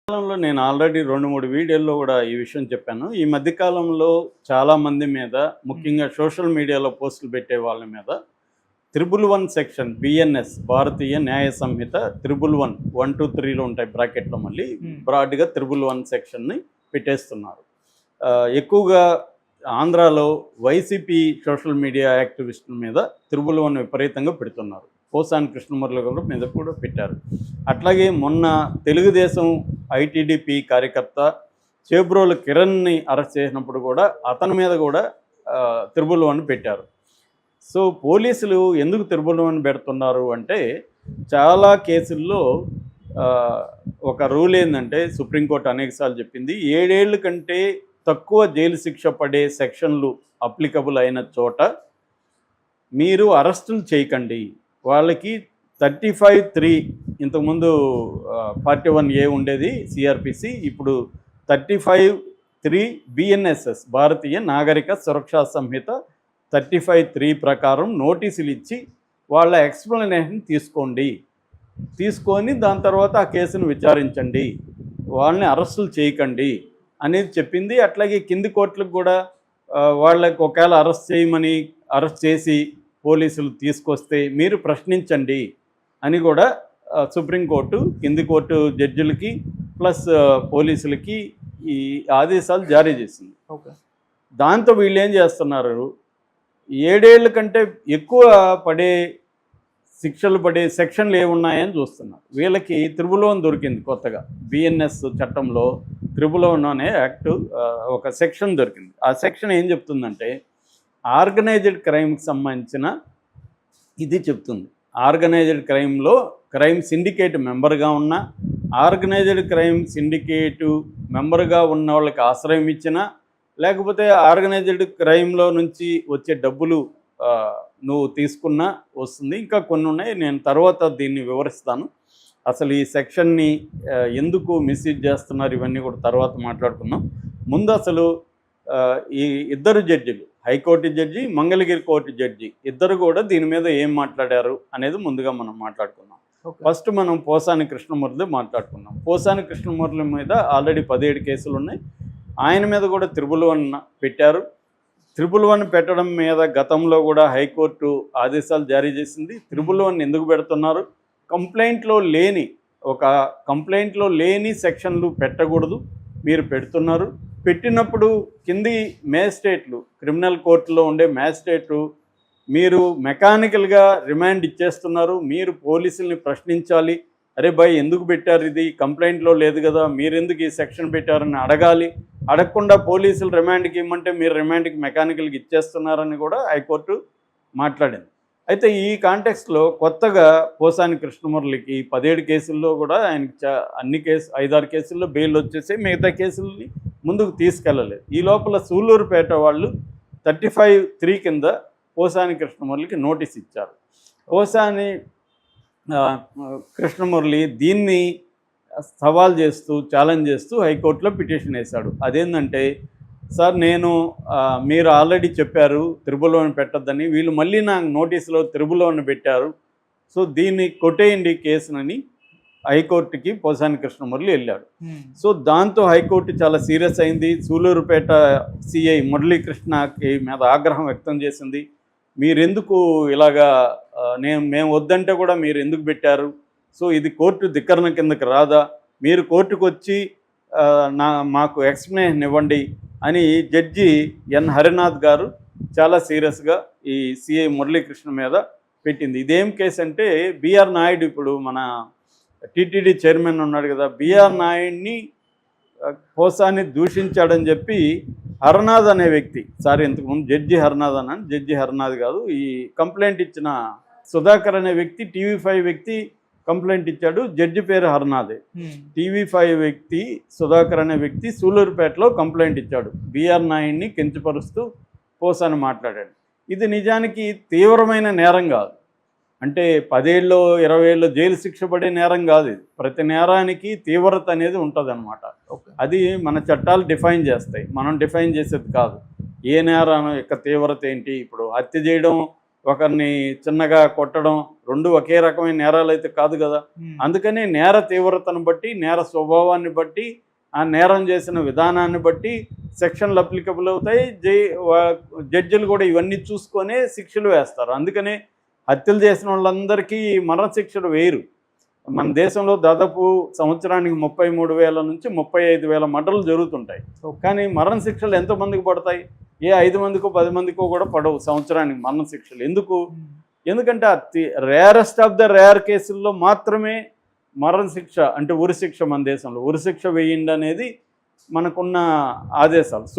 కాలంలో నేను ఆల్రెడీ 2, 3 వీడియోల్లో కూడా ఈ విషయం చెప్పాను. ఈ మధ్య కాలంలో చాలామంది మీద, ముఖ్యంగా సోషల్ మీడియాలో పోస్టులు పెట్టే వాళ్ళ మీద 111 సెక్షన్ బిఎన్ఎస్ భారతీయ న్యాయ సంహిత 111 1, 2, 3లో ఉంటాయి బ్రాకెట్లో, మళ్ళీ బ్రాడ్గా 111 సెక్షన్ని పెట్టేస్తున్నారు. ఎక్కువగా ఆంధ్రాలో వైసీపీ సోషల్ మీడియా యాక్టివిస్టుల మీద 111 విపరీతంగా పెడుతున్నారు. పోసాని కృష్ణమురళి గారు మీద కూడా పెట్టారు. అట్లాగే మొన్న తెలుగుదేశం ఐటీడీపీ కార్యకర్త చేబ్రోలు కిరణ్ని అరెస్ట్ చేసినప్పుడు కూడా అతని మీద కూడా 111 పెట్టారు. సో పోలీసులు ఎందుకు 111 పెడుతున్నారు అంటే, చాలా కేసుల్లో ఒక రూల్ ఏంటంటే, సుప్రీంకోర్టు అనేకసార్లు చెప్పింది, 7 ఏళ్ళ కంటే తక్కువ జైలు శిక్ష పడే సెక్షన్లు అప్లికబుల్ అయిన చోట మీరు అరెస్టులు చేయకండి. వాళ్ళకి 35(3) ఇంతకుముందు 41A ఉండేది సిఆర్పిసి, ఇప్పుడు 35(3) బిఎన్ఎస్ఎస్ భారతీయ నాగరిక సురక్షా సంహిత 35(3) ప్రకారం నోటీసులు ఇచ్చి వాళ్ళ ఎక్స్ప్లెనేషన్ తీసుకొని దాని తర్వాత ఆ కేసును విచారించండి, వాళ్ళని అరెస్టులు చేయకండి అనేది చెప్పింది. అట్లాగే కింది కోర్టులకు కూడా వాళ్ళకి ఒకవేళ అరెస్ట్ చేసి పోలీసులు తీసుకొస్తే మీరు ప్రశ్నించండి అని కూడా సుప్రీంకోర్టు కింది కోర్టు జడ్జిలకి ప్లస్ పోలీసులకి ఈ ఆదేశాలు జారీ చేసింది. దాంతో వీళ్ళు ఏం చేస్తున్నారు, 7 ఏళ్ళ కంటే ఎక్కువ శిక్షలు పడే సెక్షన్లు ఏమున్నాయని చూస్తున్నారు. వీళ్ళకి 111 దొరికింది కొత్తగా, బిఎన్ఎస్ చట్టంలో 111 అనే యాక్ట్ ఒక సెక్షన్ దొరికింది. ఆ సెక్షన్ ఏం చెప్తుందంటే, ఆర్గనైజ్డ్ క్రైమ్కి సంబంధించిన ఇది చెప్తుంది. ఆర్గనైజ్డ్ క్రైమ్లో క్రైమ్ సిండికేట్ మెంబర్గా ఉన్న, ఆర్గనైజ్డ్ క్రైమ్ సిండికేటు మెంబర్గా ఉన్న వాళ్ళకి ఆశ్రయం ఇచ్చినా, లేకపోతే ఆర్గనైజ్డ్ క్రైమ్లో నుంచి వచ్చే డబ్బులు నువ్వు తీసుకున్నా వస్తుంది. ఇంకా కొన్ని ఉన్నాయి, నేను తర్వాత దీన్ని వివరిస్తాను. అసలు ఈ సెక్షన్ని ఎందుకు మిస్యూజ్ చేస్తున్నారు ఇవన్నీ కూడా తర్వాత మాట్లాడుకుందాం. ముందు అసలు ఈ ఇద్దరు జడ్జిలు, high court judge, Mangalagiri court judge, ఇద్దరు కూడా దీని మీద ఏం మాట్లాడారు అనేది ముందుగా మనం మాట్లాడుకుందాం. ఫస్ట్ మనం పోసాని కృష్ణమురళి మాట్లాడుకుందాం. పోసాని కృష్ణమురళి మీద ఆల్రెడీ 17 కేసులు ఉన్నాయి. ఆయన మీద కూడా 111 పెట్టారు. 111 పెట్టడం మీద గతంలో కూడా హైకోర్టు ఆదేశాలు జారీ చేసింది. 111 ఎందుకు పెడుతున్నారు, కంప్లైంట్లో లేని సెక్షన్లు పెట్టకూడదు, మీరు పెడుతున్నారు. పెట్టినప్పుడు కింది మ్యాజిస్ట్రేట్లు, క్రిమినల్ కోర్టులో ఉండే మ్యాజిస్ట్రేట్లు, మీరు మెకానికల్గా రిమాండ్ ఇచ్చేస్తున్నారు, మీరు పోలీసుల్ని ప్రశ్నించాలి. అరే భయ్ ఎందుకు పెట్టారు, ఇది కంప్లైంట్లో లేదు కదా, మీరెందుకు ఈ సెక్షన్ పెట్టారని అడగాలి. అడగకుండా పోలీసులు రిమాండ్కి ఇవ్వమంటే మీరు రిమాండ్కి మెకానికల్గా ఇచ్చేస్తున్నారని కూడా హైకోర్టు మాట్లాడింది. అయితే ఈ కాంటెక్స్ట్లో కొత్తగా పోసాని కృష్ణమురళికి 17 కేసుల్లో కూడా ఆయనకి 5-6 కేసుల్లో బెయిల్ వచ్చేసి మిగతా కేసుల్ని ముందుకు తీసుకెళ్ళలేదు. ఈ లోపల సూళ్ళూరుపేట వాళ్ళు 35(3) కింద పోసాని కృష్ణమురళికి నోటీస్ ఇచ్చారు. పోసాని కృష్ణమురళి దీన్ని సవాల్ చేస్తూ, ఛాలెంజ్ చేస్తూ హైకోర్టులో పిటిషన్ వేశాడు. అదేంటంటే, సార్ మీరు ఆల్రెడీ చెప్పారు 111 పెట్టద్దని, వీళ్ళు మళ్ళీ నాకు నోటీసులో 111 పెట్టారు, సో దీన్ని కొట్టేయండి కేసునని హైకోర్టుకి పోసాని కృష్ణమురళి వెళ్ళాడు. సో దాంతో హైకోర్టు చాలా సీరియస్ అయింది. సూళ్ళూరుపేట సిఐ మురళీకృష్ణకి మీద ఆగ్రహం వ్యక్తం చేసింది. మీరెందుకు ఇలాగా, మేము వద్దంటే కూడా మీరు ఎందుకు పెట్టారు, సో ఇది కోర్టు ధిక్కరణ కిందకి రాదా, మీరు కోర్టుకు వచ్చి మాకు ఎక్స్ప్లెనేషన్ ఇవ్వండి అని జడ్జి ఎన్ హరినాథ్ గారు చాలా సీరియస్గా ఈ సిఐ మురళీకృష్ణ మీద పెట్టింది. ఇదేం కేసు అంటే, బిఆర్ నాయుడు, ఇప్పుడు మన టీటీడీ చైర్మన్ ఉన్నాడు కదా, బిఆర్ నాయుడిని పోసాని దూషించాడని చెప్పి హరినాథ్ అనే వ్యక్తి, ఇంతకుముందు జడ్జి హరినాథ్ కాదు, ఈ కంప్లైంట్ ఇచ్చిన సుధాకర్ అనే వ్యక్తి, TV5 వ్యక్తి కంప్లైంట్ ఇచ్చాడు. జడ్జి పేరు హరినాథే. TV5 వ్యక్తి సుధాకర్ అనే వ్యక్తి సూళ్ళూరుపేటలో కంప్లైంట్ ఇచ్చాడు. బిఆర్ నాయుడిని కించపరుస్తూ పోసాని మాట్లాడాడు. ఇది నిజానికి తీవ్రమైన నేరం కాదు, అంటే 10 ఏళ్ళు 20 ఏళ్ళు జైలు శిక్ష పడే నేరం కాదు ఇది. ప్రతి నేరానికి తీవ్రత అనేది ఉంటుంది అన్నమాట. అది మన చట్టాలు డిఫైన్ చేస్తాయి, మనం డిఫైన్ చేసేది కాదు. ఏ నేరం యొక్క తీవ్రత ఏంటి, ఇప్పుడు హత్య చేయడం ఒకరిని చిన్నగా కొట్టడం రెండు ఒకే రకమైన నేరాలు అయితే కాదు కదా. అందుకని నేర తీవ్రతను బట్టి, నేర స్వభావాన్ని బట్టి, ఆ నేరం చేసిన విధానాన్ని బట్టి సెక్షన్లు అప్లికబుల్ అవుతాయి. జడ్జిలు కూడా ఇవన్నీ చూసుకొనే శిక్షలు వేస్తారు. అందుకనే హత్యలు చేసిన వాళ్ళందరికీ మరణశిక్షలు వేయరు. మన దేశంలో దాదాపు సంవత్సరానికి 33,000 నుంచి 35,000 మర్డర్లు జరుగుతుంటాయి. కానీ మరణశిక్షలు ఎంతమందికి పడతాయి? ఏ 5 మందికో 10 మందికో కూడా పడవు సంవత్సరానికి మరణశిక్షలు. ఎందుకంటే రేరెస్ట్ ఆఫ్ ద రేర్ కేసుల్లో మాత్రమే మరణశిక్ష అంటే ఉరిశిక్ష మన దేశంలో. ఉరిశిక్ష వేయండి అనేది మనకున్న ఆదేశాలు.